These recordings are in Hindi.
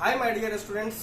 हाय माय डियर स्टूडेंट्स,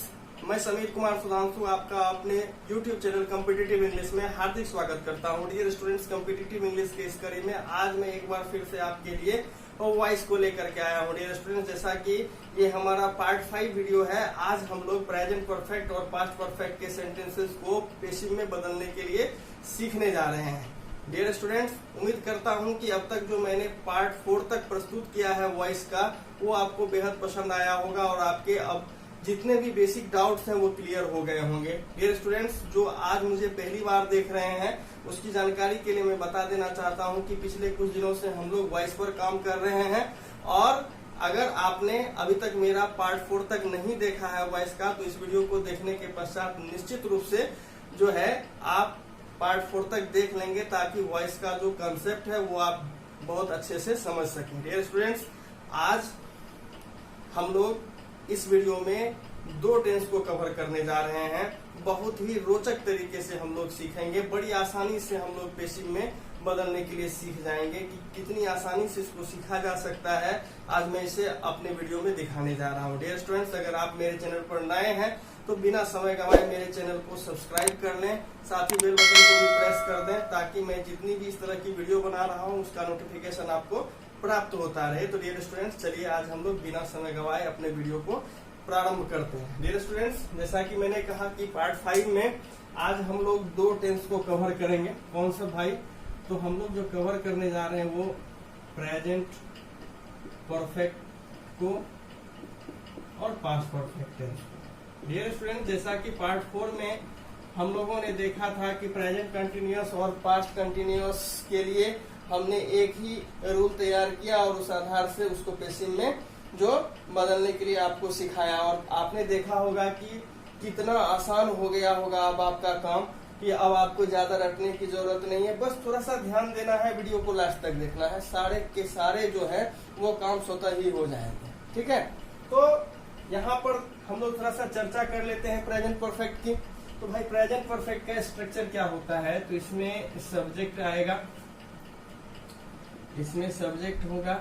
मैं समीर कुमार सुधांशु आपका अपने YouTube चैनल कॉम्पिटिटिव इंग्लिश में हार्दिक स्वागत करता हूं। डियर स्टूडेंट्स, कॉम्पिटिटिव इंग्लिश के इस कड़ी में आज मैं एक बार फिर से आपके लिए वॉइस को लेकर के आया हूं। डियर स्टूडेंट्स, जैसा कि ये हमारा पार्ट 5 वीडियो है, आज हम लोग प्रेजेंट परफेक्ट और पास्ट परफेक्ट के सेंटेंसेस को पेसिव में बदलने के लिए सीखने जा रहे हैं। डियर स्टूडेंट्स, उम्मीद करता हूं कि अब तक जो मैंने पार्ट 4 तक प्रस्तुत किया है वॉइस का, वो आपको बेहद पसंद आया होगा और आपके अब जितने भी बेसिक डाउट्स हैं वो क्लियर हो गए होंगे। डियर स्टूडेंट्स, जो आज मुझे पहली बार देख रहे हैं उसकी जानकारी के लिए मैं बता देना चाहता हूं कि पिछले कुछ दिनों से हम लोग वॉइस पर काम कर रहे हैं और अगर आपने अभी तक मेरा पार्ट 4 तक नहीं देखा है वॉइस का, तो इस वीडियो को देखने के पश्चात निश्चित रूप से जो है आप पार्ट 4 तक देख लेंगे ताकि वॉइस का जो कंसेप्ट है वो आप बहुत अच्छे से समझ सकें। डियर स्टूडेंट्स, आज हम लोग इस वीडियो में 2 टेंस को कवर करने जा रहे हैं। बहुत ही रोचक तरीके से हम लोग सीखेंगे, बड़ी आसानी से हम लोग पेसिव में बदलने के लिए सीख जाएंगे कि कितनी आसानी से इसको सीखा जा सकता है। आज मैं इसे अपने वीडियो में दिखाने जा रहा हूँ। डियर स्टूडेंट्स, अगर आप मेरे चैनल पर नए हैं तो बिना समय गंवाए मेरे चैनल को सब्सक्राइब कर लें, साथ ही बेल बटन को भी प्रेस कर दें ताकि मैं जितनी भी इस तरह की वीडियो बना रहा हूँ उसका नोटिफिकेशन आपको प्राप्त होता रहे। तो डियर स्टूडेंट्स, चलिए आज हम लोग बिना समय गंवाए अपने वीडियो को प्रारंभ करते हैं। डियर स्टूडेंट्स, जैसा कि मैंने कहा कि पार्ट 5 में आज हम लोग 2 टेंस को कवर करेंगे। कौन सा भाई? तो हम लोग जो कवर करने जा रहे हैं वो प्रेजेंट परफेक्ट को और पास्ट परफेक्ट टेंस को। डियर स्टूडेंट, जैसा कि पार्ट 4 में हम लोगों ने देखा था कि प्रेजेंट कंटिन्यूअस और पास्ट कंटिन्यूअस के लिए हमने एक ही रूल तैयार किया और उस आधार से उसको पेसिव में जो बदलने के लिए आपको सिखाया और आपने देखा होगा कि कितना आसान हो गया होगा अब आपका काम, कि अब आपको ज्यादा रटने की जरूरत नहीं है, बस थोड़ा सा ध्यान देना है, वीडियो को लास्ट तक देखना है, सारे के सारे जो है वो काम स्वतः ही हो जाएंगे। ठीक है, तो यहाँ पर हम लोग थोड़ा सा चर्चा कर लेते हैं प्रेजेंट परफेक्ट की। तो भाई प्रेजेंट परफेक्ट का स्ट्रक्चर क्या होता है? तो इसमें सब्जेक्ट आएगा, इसमें सब्जेक्ट होगा,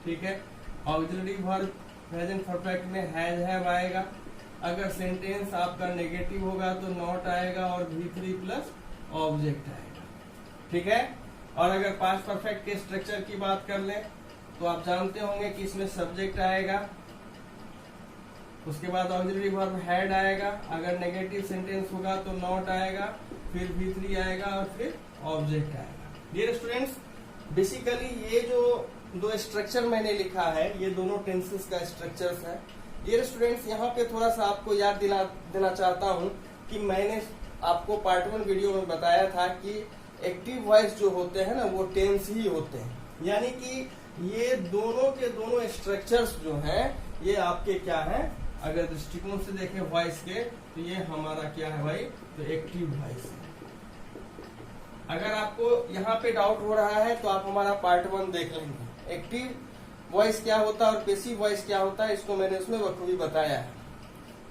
ठीक है। ऑक्सिलरी वर्ब प्रेजेंट परफेक्ट में हैज हैव आएगा। अगर सेंटेंस आपका नेगेटिव होगा तो नॉट आएगा और V3 प्लस ऑब्जेक्ट आएगा, ठीक है। और अगर पास्ट परफेक्ट के स्ट्रक्चर की बात कर लें तो आप जानते होंगे कि इसमें सब्जेक्ट आएगा, उसके बाद ऑक्सिलरी वर्ब हैड आएगा, अगर नेगेटिव सेंटेंस होगा तो नॉट आएगा, फिर V3 आएगा और फिर ऑब्जेक्ट आएगा। डियर स्टूडेंट्स, बेसिकली ये जो 2 स्ट्रक्चर मैंने लिखा है ये दोनों टेंसेस का स्ट्रक्चर्स है। डियर स्टूडेंट्स, यहाँ पे थोड़ा सा आपको याद देना चाहता हूँ कि मैंने आपको पार्ट 1 वीडियो में बताया था कि एक्टिव वॉइस जो होते हैं ना वो टेंस ही होते हैं, यानी कि ये दोनों के दोनों स्ट्रक्चर्स जो हैं ये आपके क्या है, अगर दृष्टिकोण से देखें वॉइस के तो ये हमारा क्या है भाई, तो एक्टिव वॉइस है। अगर आपको यहाँ पे डाउट हो रहा है तो आप हमारा पार्ट 1 देख लेंगे। एक्टिव वॉइस क्या होता है और पेसिव वॉइस क्या होता है इसको मैंने उसमें बखूबी बताया है।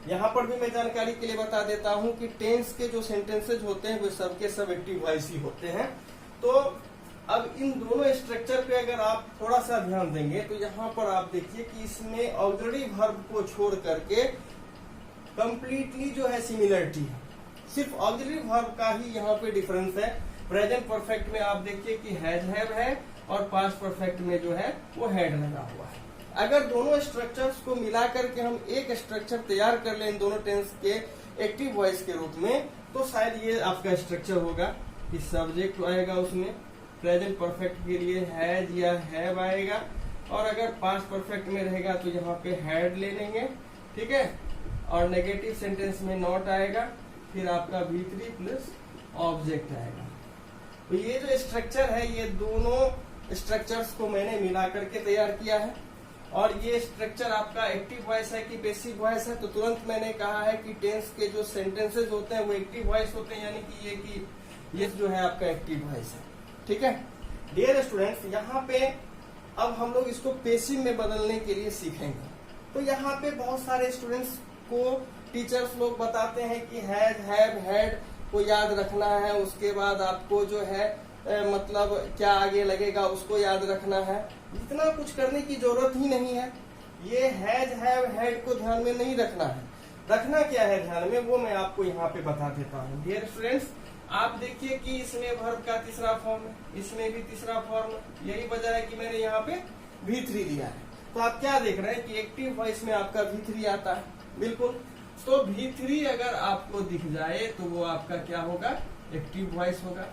यहाँ पर भी मैं जानकारी के लिए बता देता हूँ कि टेंस के जो सेंटेंसेज होते हैं वो सबके सब एक्टिव वॉइस ही होते हैं। तो अब इन दोनों स्ट्रक्चर पे अगर आप थोड़ा सा ध्यान देंगे तो यहाँ पर आप देखिए कि इसमें ऑक्सिलरी वर्ब को छोड़ करके कंप्लीटली जो है सिमिलरिटी है, सिर्फ ऑक्सिलरी वर्ब का ही यहाँ पे डिफरेंस है। प्रेजेंट परफेक्ट में आप देखिए कि हैज हैव है और पास्ट परफेक्ट में जो है वो हैड लगा हुआ है। अगर दोनों स्ट्रक्चर्स को मिला करके हम एक स्ट्रक्चर तैयार कर लें इन दोनों टेंस के एक्टिव वॉइस के रूप में तो शायद ये आपका स्ट्रक्चर होगा कि सब्जेक्ट आएगा, उसमें प्रेजेंट परफेक्ट के लिए हैज या हैव आएगा और अगर पास्ट परफेक्ट में रहेगा तो यहाँ पे हैड ले लेंगे, ठीक है। और नेगेटिव सेंटेंस में नॉट आएगा, फिर आपका V3 प्लस ऑब्जेक्ट आएगा। तो ये जो स्ट्रक्चर है ये दोनों स्ट्रक्चर्स को मैंने मिला करके तैयार किया है और ये स्ट्रक्चर आपका एक्टिव वॉइस है कि पेसिव वॉइस है। तो तुरंत मैंने कहा है कि टेंस के जो सेंटेंसेज होते हैं वो एक्टिव वॉइस होते हैं, यानी कि ये जो है आपका एक्टिव वॉइस है, ठीक है। डियर स्टूडेंट्स, यहाँ पे अब हम लोग इसको पेसिव में बदलने के लिए सीखेंगे। तो यहाँ पे बहुत सारे स्टूडेंट्स को टीचर्स लोग बताते हैं कि हैज हैव हैड को याद रखना है, उसके बाद आपको जो है मतलब क्या आगे लगेगा उसको याद रखना है। इतना कुछ करने की जरूरत ही नहीं है। ये हैज हैव हैड को ध्यान में नहीं रखना है। रखना क्या है ध्यान में, वो मैं आपको यहाँ पे बता देता हूँ। डियर स्टूडेंट्स, आप देखिए कि इसमें वर्ब का तीसरा फॉर्म है, इसमें भी तीसरा फॉर्म है। यही वजह है कि मैंने यहाँ पे V3 लिया है। तो आप क्या देख रहे हैं कि एक्टिव वॉइस में आपका V3 आता है, बिल्कुल। तो V3 अगर आपको दिख जाए तो वो आपका क्या होगा, एक्टिव वॉइस होगा।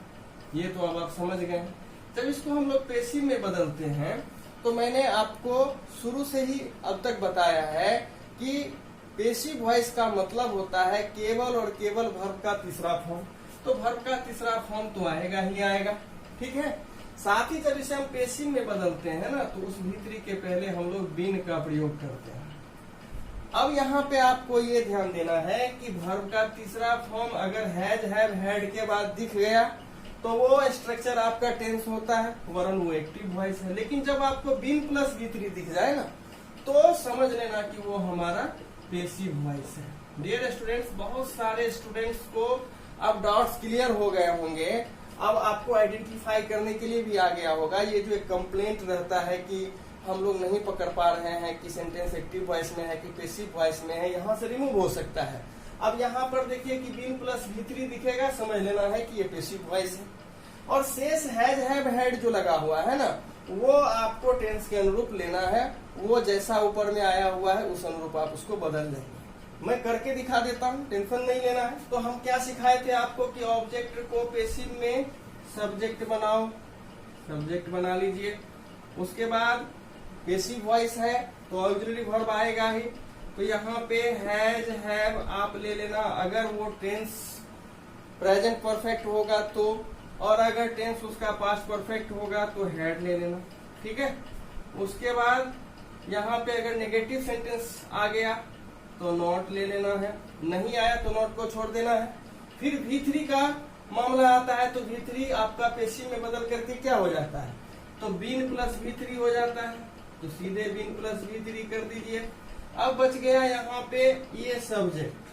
ये तो अब आप समझ गए हैं। जब इसको हम लोग पैसिव में बदलते हैं तो मैंने आपको शुरू से ही अब तक बताया है कि पैसिव वॉइस का मतलब होता है केवल और केवल वर्ब का तीसरा फॉर्म। तो वर्ब का तीसरा फॉर्म तो आएगा ही आएगा, ठीक है। साथ ही जब इसे हम पैसिव में बदलते हैं ना, तो उस V3 के पहले हम लोग बीन का प्रयोग करते हैं। अब यहाँ पे आपको ये ध्यान देना है कि वर्ब का तीसरा फॉर्म अगर हैज हैव हैड के बाद दिख गया तो वो स्ट्रक्चर आपका टेंस होता है, वरन वो एक्टिव वॉइस है। लेकिन जब आपको बीन प्लस V3 दिख जाए ना, तो समझ लेना कि वो हमारा पैसिव वॉइस है। डियर स्टूडेंट्स, बहुत सारे स्टूडेंट्स को अब डाउट्स क्लियर हो गए होंगे। अब आपको आइडेंटिफाई करने के लिए भी आ गया होगा। ये जो एक कंप्लेंट रहता है कि हम लोग नहीं पकड़ पा रहे हैं कि सेंटेंस एक्टिव वॉइस में है कि पैसिव वॉइस में है, यहाँ से रिमूव हो सकता है। अब यहाँ पर देखिए कि बीन प्लस V3 दिखेगा, समझ लेना है कि ये पैसिव वॉइस है। और शेष हैज हैव हैड जो लगा हुआ है ना, वो आपको टेंस के अनुरूप लेना है। वो जैसा ऊपर में आया हुआ है उस अनुरूप आप उसको बदल देंगे। मैं करके दिखा देता हूँ, टेंशन नहीं लेना है। तो हम क्या सिखाए थे आपको कि ऑब्जेक्ट को पैसिव में सब्जेक्ट बनाओ, सब्जेक्ट बना लीजिए। उसके बाद पैसिव वॉइस है तो ऑक्सिलरी वर्ब आएगा ही। तो यहाँ पे हैज हैव आप ले लेना अगर वो टेंस प्रेजेंट परफेक्ट होगा तो, और अगर टेंस उसका पास्ट परफेक्ट होगा तो हैड ले लेना, ठीक है। उसके बाद यहाँ पे अगर नेगेटिव सेंटेंस आ गया तो नॉट ले लेना है, नहीं आया तो नॉट को छोड़ देना है। फिर V3 का मामला आता है तो V3 आपका पैसिव में बदल करके क्या हो जाता है, तो बीन प्लस V3 हो जाता है। तो सीधे बीन प्लस V3 कर दीजिए। अब बच गया यहाँ पे ये सब्जेक्ट।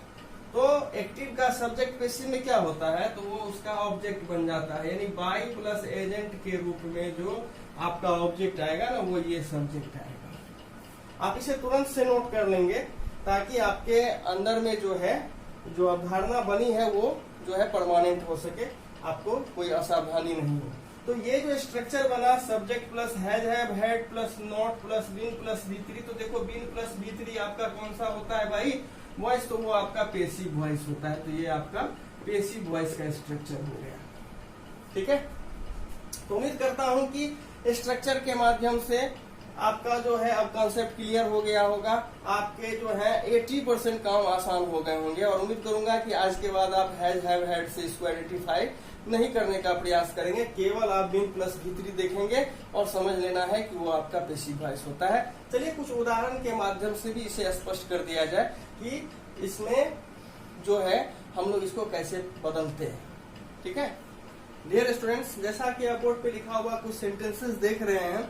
तो एक्टिव का सब्जेक्ट पैसिव में क्या होता है, तो वो उसका ऑब्जेक्ट बन जाता है। यानी बाई प्लस एजेंट के रूप में जो आपका ऑब्जेक्ट आएगा ना, वो ये सब्जेक्ट आएगा। आप इसे तुरंत से नोट कर लेंगे ताकि आपके अंदर में जो है जो अवधारणा बनी है वो जो है परमानेंट हो सके, आपको कोई असावधानी नहीं हो। तो ये जो स्ट्रक्चर बना subject plus has have had plus not plus been plus V3, तो देखो बीन प्लस V3 आपका कौन सा होता है भाई, वॉइस। तो वो आपका पैसिव वॉइस होता है। तो ये आपका पैसिव वॉइस का स्ट्रक्चर हो गया, ठीक है। तो उम्मीद करता हूं कि स्ट्रक्चर के माध्यम से आपका जो है अब कॉन्सेप्ट क्लियर हो गया होगा। आपके जो है 80% काम आसान हो गए होंगे। और उम्मीद करूंगा कि आज के बाद आप हैज हैव हैड से इसको आइडेंटिफाई नहीं करने का प्रयास करेंगे। केवल आप बीन प्लस V3 देखेंगे और समझ लेना है कि वो आपका पैसिव वॉइस होता है। चलिए कुछ उदाहरण के माध्यम से भी इसे स्पष्ट कर दिया जाए कि इसमें जो है हम लोग इसको कैसे बदलते हैं, ठीक है। डियर स्टूडेंट्स, जैसा कि आप बोर्ड पे लिखा हुआ कुछ सेंटेंसेस देख रहे हैं,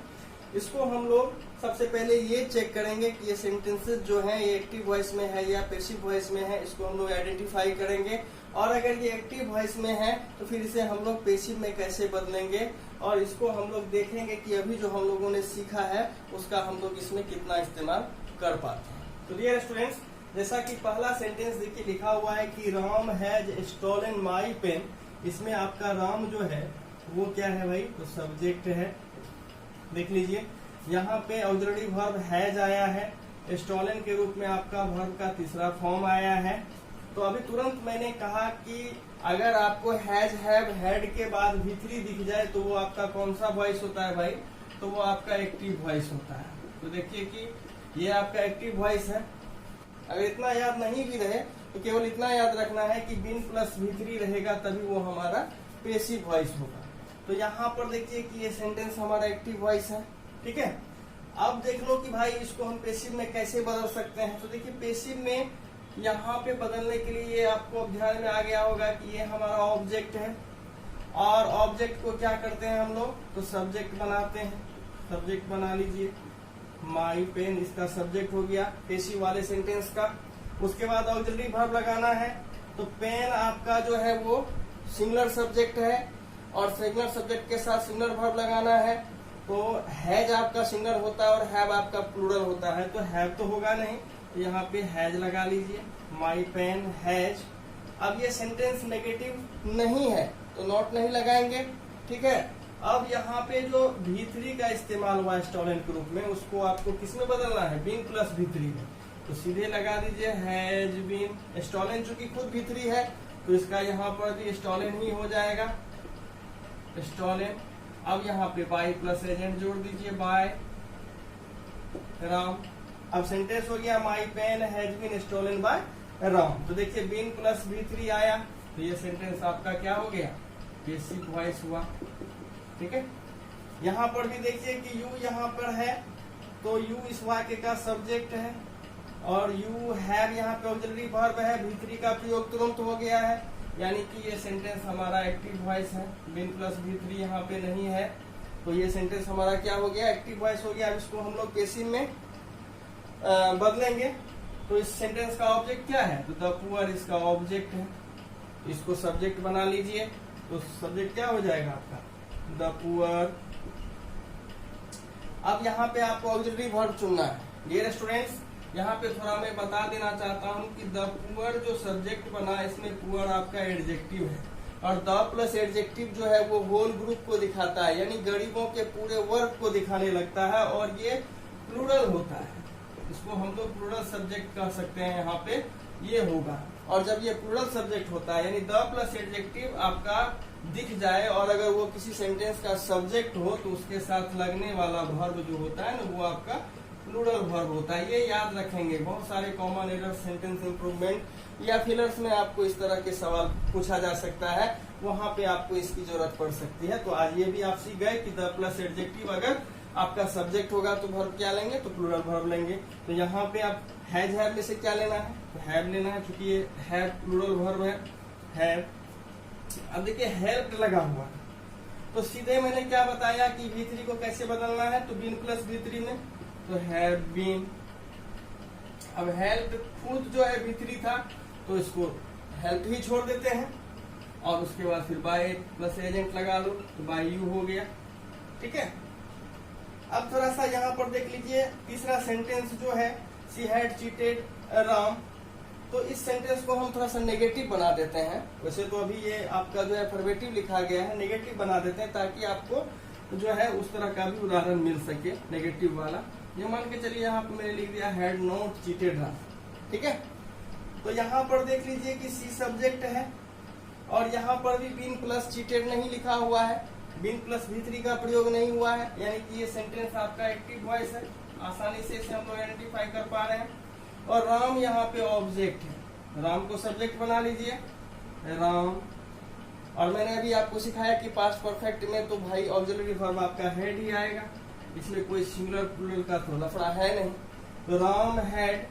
इसको हम लोग सबसे पहले ये चेक करेंगे कि ये सेंटेंसेस जो हैं ये एक्टिव वॉइस में है या पैसिव वॉइस में है। इसको हम लोग आइडेंटिफाई करेंगे। और अगर ये एक्टिव वॉइस में है तो फिर इसे हम लोग पैसिव में कैसे बदलेंगे, और इसको हम लोग देखेंगे कि अभी जो हम लोगों ने सीखा है उसका हम लोग इसमें कितना इस्तेमाल कर पाते हैं। तो डियर स्टूडेंट्स, जैसा कि पहला सेंटेंस देखिए लिखा हुआ है कि Ram has stolen my pen. इसमें आपका राम जो है वो क्या है भाई, तो सब्जेक्ट है। देख लीजिए यहाँ पे ऑक्सिलरी वर्ब हैज आया है, स्टोलन के रूप में आपका वर्ब का तीसरा फॉर्म आया है। तो अभी तुरंत मैंने कहा कि अगर आपको हैज हैव हैड के बाद V3 दिख जाए तो वो आपका कौन सा वॉइस होता है भाई, तो वो आपका एक्टिव वॉइस होता है। तो देखिए कि ये आपका एक्टिव वॉइस है। अगर इतना याद नहीं भी रहे तो केवल इतना याद रखना है कि बीन प्लस V3 रहेगा तभी वो हमारा पैसिव वॉइस होगा। तो यहाँ पर देखिए कि ये सेंटेंस हमारा एक्टिव वॉइस है, ठीक है। अब देख लो कि भाई इसको हम पैसिव में कैसे बदल सकते हैं। तो देखिए पैसिव में यहाँ पे बदलने के लिए ये आपको ध्यान में आ गया होगा कि ये हमारा ऑब्जेक्ट है, और ऑब्जेक्ट को क्या करते हैं हम लोग, तो सब्जेक्ट बनाते हैं। सब्जेक्ट बना लीजिए, माई पेन इसका सब्जेक्ट हो गया पैसिव वाले सेंटेंस का। उसके बाद ऑक्सिलरी वर्ब लगाना है। तो पेन आपका जो है वो सिंगुलर सब्जेक्ट है, और सिंगुलर सब्जेक्ट के साथ सिंगुलर वर्ब लगाना है। तो हैज आपका सिंगुलर होता है और हैव आपका प्लूरल होता है, तो हैव तो होगा नहीं, तो यहाँ पे हैज लगा लीजिए, माई पेन हैज। अब ये सेंटेंस नेगेटिव नहीं है तो नॉट नहीं लगाएंगे, ठीक है। अब यहाँ पे जो V3 का इस्तेमाल हुआ स्टॉलन के रूप में, उसको आपको किसमें बदलना है, बीन प्लस V3 में, तो सीधे लगा दीजिए हैज बीन। स्टॉलन चूंकि खुद V3 है तो इसका यहाँ पर भी स्टॉलन ही हो जाएगा, स्टॉलन। अब यहाँ पे बाय प्लस एजेंट जोड़ दीजिए, बाय राम। अब सेंटेंस हो गया my pen has been stolen by Ram. तो देखिए बीन प्लस V3 आया, तो ये सेंटेंस आपका क्या हो गया, बेसिक वॉइस हुआ, ठीक है। यहाँ पर भी देखिए कि यू यहाँ पर है, तो यू इस वाक्य का सब्जेक्ट है और यू हैव यहाँ पे ऑक्सिलरी वर्ब है, V3 का प्रयोग तुरंत हो गया है, यानी कि ये सेंटेंस हमारा एक्टिव वॉइस है। बीन प्लस V3 यहाँ पे नहीं है, तो ये सेंटेंस हमारा क्या हो गया, एक्टिव वॉइस हो गया। अब इसको हम लोग पेसिव में बदलेंगे, तो इस सेंटेंस का ऑब्जेक्ट क्या है, तो द पुअर इसका ऑब्जेक्ट है, इसको सब्जेक्ट बना लीजिए, तो सब्जेक्ट क्या हो जाएगा आपका, द पुअर। अब यहाँ पे आपको ऑक्सिलरी वर्ब चुनना है। डियर स्टूडेंट्स, यहाँ पे थोड़ा मैं बता देना चाहता हूँ कि द पुअर जो सब्जेक्ट बना, इसमें पुअर आपका एडजेक्टिव है और द प्लस एडजेक्टिव जो है वो होल ग्रुप को दिखाता है, यानी गरीबों के पूरे वर्ग को दिखाने लगता है और ये प्लूरल होता है, इसको हम लोग प्लूरल सब्जेक्ट कह सकते हैं। यहाँ पे ये होगा, और जब ये प्लूरल सब्जेक्ट होता है यानी द प्लस एडजेक्टिव आपका दिख जाए और अगर वो किसी सेंटेंस का सब्जेक्ट हो तो उसके साथ लगने वाला वर्ब जो होता है ना, वो आपका प्लूरल वर्ब होता है। ये याद रखेंगे, बहुत सारे कॉमन एरर, सेंटेंस इंप्रूवमेंट या फिलर्स में आपको इस तरह के सवाल पूछा जा सकता है, वहां पे आपको इसकी जरूरत पड़ सकती है। तो आज ये भी आप सीख गए कि द प्लस एडजेक्टिव अगर आपका सब्जेक्ट होगा तो वर्ब क्या लेंगे, तो प्लूरल वर्ब लेंगे। तो यहाँ पे आप हैज हैव में से क्या लेना है, तो हैव लेना है, क्योंकि ये हैव प्लूरल वर्ब है, हैव। अब देखिए हेल्प लगा हुआ है, तो सीधे मैंने क्या बताया कि V3 को कैसे बदलना है, तो बीन प्लस V3 में, तो हैव बीन। अब हेल्प खुद जो है V3 था, तो इसको हेल्प ही छोड़ देते हैं और उसके बाद फिर बाय प्लस एजेंट लगा लो, तो बाय यू हो गया, ठीक है। अब थोड़ा सा यहाँ पर देख लीजिए, तीसरा सेंटेंस जो है शी हैड चीटेड राम, तो इस सेंटेंस को हम थोड़ा सा नेगेटिव बना देते हैं। वैसे तो अभी ये आपका जो है अफर्मेटिव लिखा गया है, नेगेटिव बना देते हैं ताकि आपको जो है उस तरह का भी उदाहरण मिल सके नेगेटिव वाला। ये मान के चलिए यहाँ पे मैंने लिख दिया हैड नॉट चीटेड राम, ठीक है। तो यहाँ पर देख लीजिए कि सी सब्जेक्ट है और यहाँ पर भी बीन प्लस चीटेड नहीं लिखा हुआ है, बीन प्लस V3 का प्रयोग नहीं हुआ है, यानी कि ये सेंटेंस आपका एक्टिव वॉइस है। आसानी से इसे हम लोग आइडेंटिफाई कर पा रहे हैं। और राम यहाँ पे ऑब्जेक्ट है, राम को सब्जेक्ट बना लीजिए, राम। और मैंने अभी आपको सिखाया कि पास्ट परफेक्ट में तो भाई ऑक्सिलरी वर्ब आपका हेड ही आएगा, इसमें कोई सिंगुलर प्लूरल का तो लफड़ा है नहीं, तो राम हैड।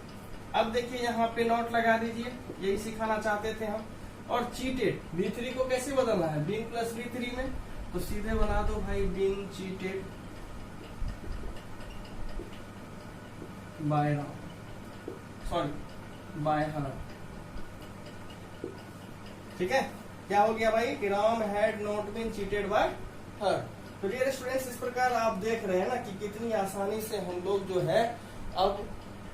अब देखिए यहाँ पे नॉट लगा दीजिए, यही सिखाना चाहते थे हम। और चीटेड V3 को कैसे बदलना है, बीन प्लस V3 में, तो सीधे बना दो भाई been cheated by Ram, sorry by her, ठीक है। क्या हो गया भाई कि Ram had not been cheated by her. तो डियर स्टूडेंट्स, इस प्रकार आप देख रहे हैं ना कि कितनी आसानी से हम लोग जो है अब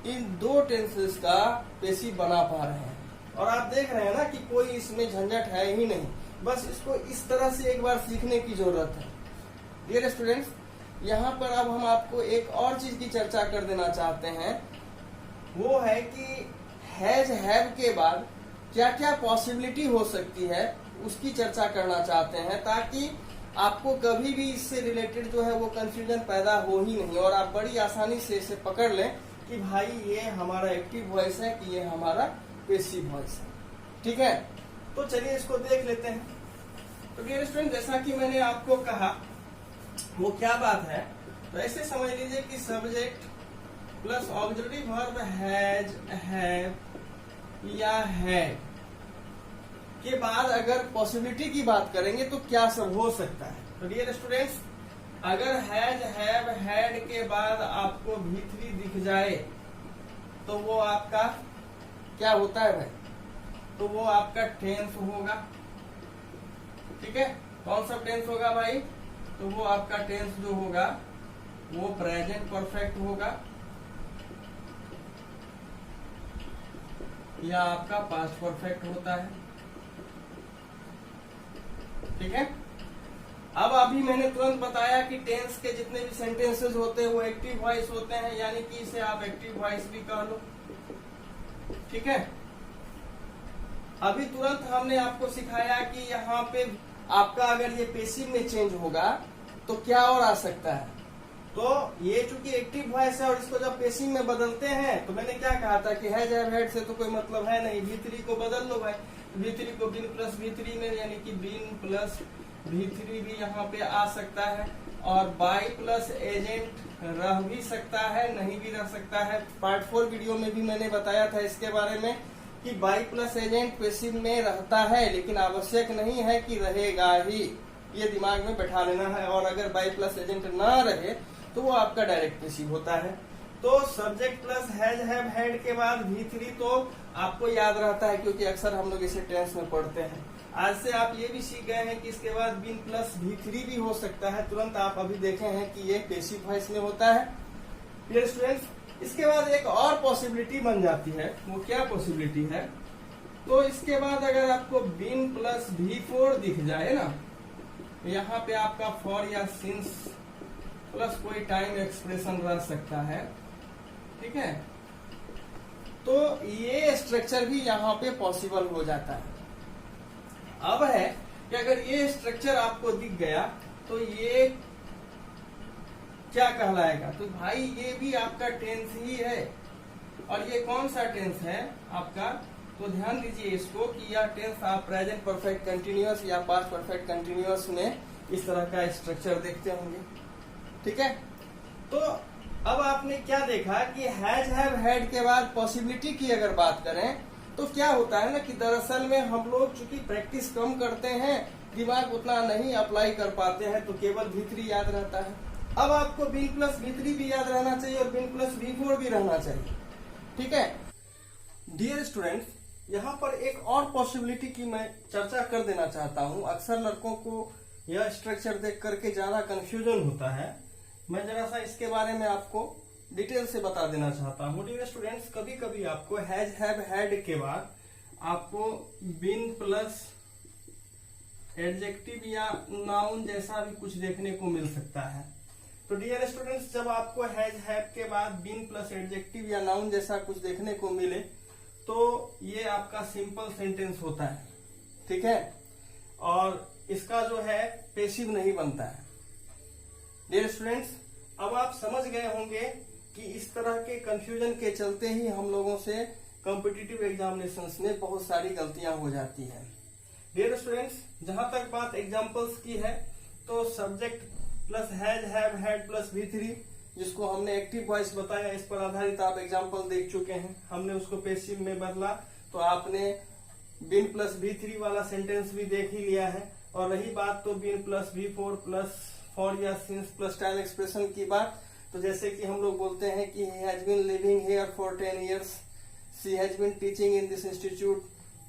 इन दो टेंसेस का पेसिव बना पा रहे हैं। और आप देख रहे हैं ना कि कोई इसमें झंझट है ही नहीं, बस इसको इस तरह से एक बार सीखने की जरूरत है। डियर स्टूडेंट्स, यहाँ पर अब हम आपको एक और चीज की चर्चा कर देना चाहते हैं, वो है कि हैज हैव के बाद क्या क्या पॉसिबिलिटी हो सकती है उसकी चर्चा करना चाहते हैं, ताकि आपको कभी भी इससे रिलेटेड जो है वो कंफ्यूजन पैदा हो ही नहीं और आप बड़ी आसानी से इसे पकड़ लें कि भाई ये हमारा एक्टिव वॉइस है कि ये हमारा पेसिव वॉइस है, ठीक है। तो चलिए इसको देख लेते हैं। तो डियर स्टूडेंट, जैसा कि मैंने आपको कहा वो क्या बात है, तो ऐसे समझ लीजिए कि subject plus auxiliary verb has have या हैड के बाद अगर पॉसिबिलिटी की बात करेंगे तो क्या सब हो सकता है। तो डियर स्टूडेंट्स, अगर हैज हैव हैड के बाद आपको V3 दिख जाए तो वो आपका क्या होता है भाई, तो वो आपका टेंस होगा, ठीक है। कौन सा टेंस होगा भाई, तो वो आपका टेंस जो होगा वो प्रेजेंट परफेक्ट होगा या आपका पास्ट परफेक्ट होता है। ठीक है। अब अभी मैंने तुरंत बताया कि टेंस के जितने भी सेंटेंसेस होते हैं वो एक्टिव वॉइस होते हैं, यानी कि इसे आप एक्टिव वॉइस भी कह लो। ठीक है। अभी तुरंत हमने आपको सिखाया कि यहाँ पे आपका अगर ये पेसिव में चेंज होगा तो क्या और आ सकता है। तो ये चूंकि एक्टिव वॉइस है और इसको जब पेसिव में बदलते हैं तो मैंने क्या कहा था कि हैज हैव हैड से तो कोई मतलब है नहीं, V3 को बदल लो भाई, V3 को बीन प्लस V3 में, यानी कि बीन प्लस V3 भी यहाँ पे आ सकता है, और बाई प्लस एजेंट रह भी सकता है, नहीं भी रह सकता है। पार्ट 4 वीडियो में भी मैंने बताया था इसके बारे में कि बाई प्लस एजेंट पेसिव में रहता है, लेकिन आवश्यक नहीं है कि रहेगा ही, ये दिमाग में बैठा लेना है। और अगर बाई प्लस एजेंट ना रहे तो वो आपका डायरेक्ट पेसिव होता है। तो subject plus has have had के बाद V3 तो आपको याद रहता है, क्योंकि अक्सर हम लोग इसे टेंस में पढ़ते हैं। आज से आप ये भी सीख गए हैं कि इसके बाद बीन प्लस V3 भी हो सकता है। तुरंत आप अभी देखे हैं कि ये पेसिव वॉइस में होता है। डियर स्टूडेंट्स, इसके बाद एक और पॉसिबिलिटी बन जाती है। वो क्या पॉसिबिलिटी है? तो इसके बाद अगर आपको बीन प्लस V4 दिख जाए ना, यहाँ पे आपका फॉर या सिंस प्लस कोई टाइम एक्सप्रेशन रह सकता है। ठीक है। तो ये स्ट्रक्चर भी यहाँ पे पॉसिबल हो जाता है। अब है कि अगर ये स्ट्रक्चर आपको दिख गया तो ये क्या कहलाएगा? तो भाई ये भी आपका टेंस ही है। और ये कौन सा टेंस है आपका? तो ध्यान दीजिए इसको कि यह टेंस आप प्रेजेंट परफेक्ट कंटिन्यूअस या पास्ट परफेक्ट कंटिन्यूअस में इस तरह का स्ट्रक्चर देखते होंगे। ठीक है। तो अब आपने क्या देखा कि हैज हैव हैड के बाद पॉसिबिलिटी की अगर बात करें तो क्या होता है ना कि दरअसल में हम लोग चूंकि प्रैक्टिस कम करते हैं, दिमाग उतना नहीं अप्लाई कर पाते हैं, तो केवल V3 याद रहता है। अब आपको बीन प्लस V3 भी याद रहना चाहिए और बीन प्लस V4 भी रहना चाहिए। ठीक है। डियर स्टूडेंट्स, यहाँ पर एक और पॉसिबिलिटी की मैं चर्चा कर देना चाहता हूँ। अक्सर लड़कों को यह स्ट्रक्चर देख करके ज्यादा कंफ्यूजन होता है। मैं जरा सा इसके बारे में आपको डिटेल से बता देना चाहता हूँ। डियर स्टूडेंट्स, कभी कभी आपको हैज हैव हैड के बाद आपको बीन प्लस एडजेक्टिव या नाउन जैसा भी कुछ देखने को मिल सकता है। तो डियर स्टूडेंट्स, जब आपको हैज हैव के बाद बीन प्लस एडजेक्टिव या नाउन जैसा कुछ देखने को मिले तो ये आपका सिंपल सेंटेंस होता है। ठीक है। और इसका जो है पेसिव नहीं बनता है। डियर स्टूडेंट्स, अब आप समझ गए होंगे कि इस तरह के कंफ्यूजन के चलते ही हम लोगों से कॉम्पिटिटिव एग्जामिनेशंस में बहुत सारी गलतियां हो जाती हैं। डियर स्टूडेंट्स, जहां तक बात एग्जांपल्स की है तो subject plus has have had plus V3, जिसको हमने एक्टिव वॉइस बताया, इस पर आधारित आप एग्जांपल देख चुके हैं। हमने उसको पेसिव में बदला तो आपने बीन प्लस V3 वाला सेंटेंस भी देख ही लिया है। और रही बात तो been plus V4 plus for या सिंस प्लस टाइम एक्सप्रेशन की बात, तो जैसे कि हम लोग बोलते हैं कि he has been living here for 10 years, she has been teaching in this institute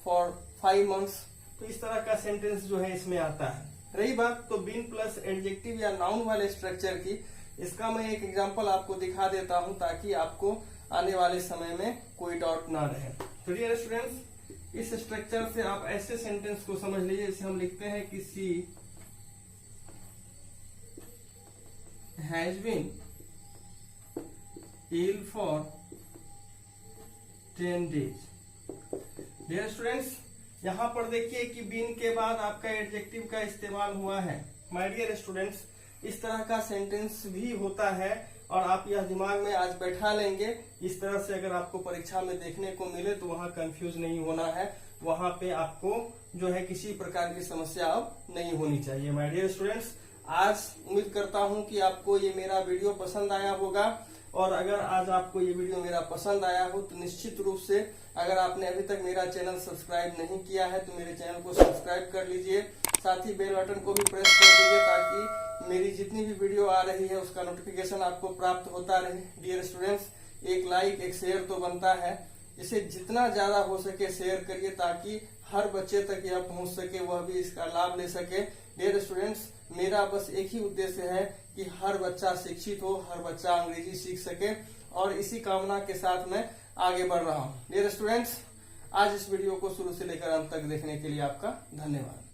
for 5 months, तो इस तरह का सेंटेंस जो है इसमें आता है। रही बात तो बीन प्लस एडजेक्टिव या नाउन वाले स्ट्रक्चर की, इसका मैं एक एग्जांपल आपको दिखा देता हूं ताकि आपको आने वाले समय में कोई डाउट ना रहे। तो डियर स्टूडेंट्स, इस स्ट्रक्चर से आप ऐसे सेंटेंस को समझ लीजिए जैसे हम लिखते हैं कि she has been ill for 10 days। Dear students, यहाँ पर देखिए कि बीन के बाद आपका एडजेक्टिव का इस्तेमाल हुआ है। माय डियर स्टूडेंट्स, इस तरह का सेंटेंस भी होता है और आप यह दिमाग में आज बैठा लेंगे। इस तरह से अगर आपको परीक्षा में देखने को मिले तो वहाँ कंफ्यूज नहीं होना है, वहाँ पे आपको जो है किसी प्रकार की समस्या अब नहीं होनी चाहिए। माय डियर स्टूडेंट्स, आज उम्मीद करता हूँ कि आपको ये मेरा वीडियो पसंद आया होगा। और अगर आज आपको ये वीडियो मेरा पसंद आया हो तो निश्चित रूप से अगर आपने अभी तक मेरा चैनल सब्सक्राइब नहीं किया है तो मेरे चैनल को सब्सक्राइब कर लीजिए। साथ ही बेल बटन को भी प्रेस कर दीजिए ताकि मेरी जितनी भी वीडियो आ रही है उसका नोटिफिकेशन आपको प्राप्त होता रहे। डियर स्टूडेंट्स, एक लाइक एक शेयर तो बनता है, इसे जितना ज्यादा हो सके शेयर करिए ताकि हर बच्चे तक यह पहुंच सके, वह भी इसका लाभ ले सके। डियर स्टूडेंट्स, मेरा बस एक ही उद्देश्य है कि हर बच्चा शिक्षित हो, हर बच्चा अंग्रेजी सीख सके, और इसी कामना के साथ मैं आगे बढ़ रहा हूँ। डियर स्टूडेंट्स, आज इस वीडियो को शुरू से लेकर अंत तक देखने के लिए आपका धन्यवाद।